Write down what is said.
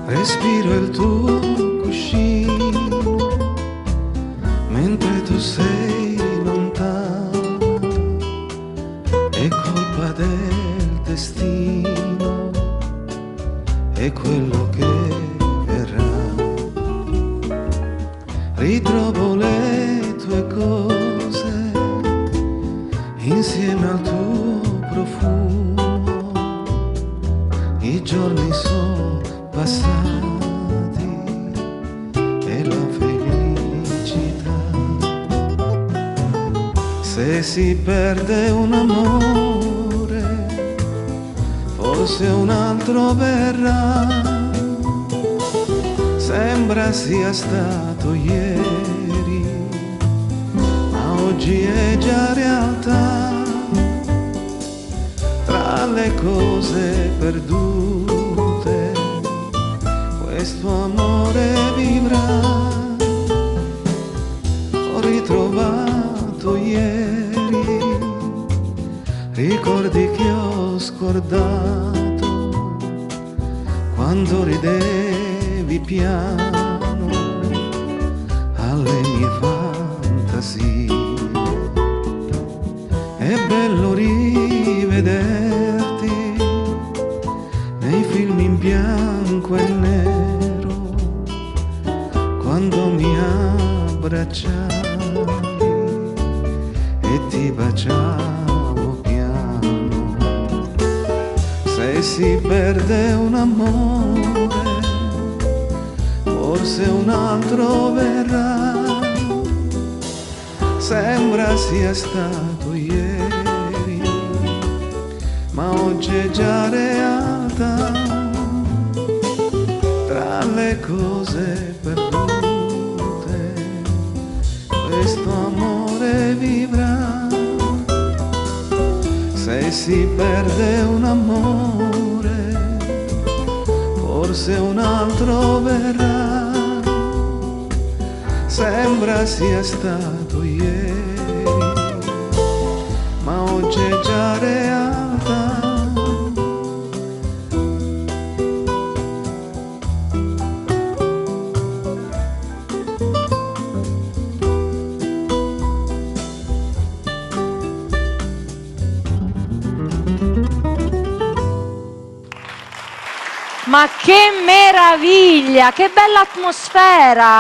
Respiro il tuo cuscino mentre tu sei lontano, è colpa del destino, è quello che verrà. Ritrovo le tue cose insieme al tuo profumo, i giorni sono passati e la felicità. Se si perde un amore, forse un altro verrà. Sembra sia stato ieri, ma oggi è già realtà. Tra le cose perdute questo amore vivrà. Ho ritrovato ieri ricordi che ho scordato, quando ridevi piano alle mie fantasie. È bello rivederti nei film in bianco e nero, quando mi abbracciavi e ti baciavo piano. Se si perde un amore, forse un altro verrà. Sembra sia stato ieri, ma oggi è già realtà. Tra le cose perdute questo amore vivrà. Se si perde un amore, forse un altro verrà. Sembra sia stato ieri, ma oggi è già realtà. Ma che meraviglia, che bella atmosfera!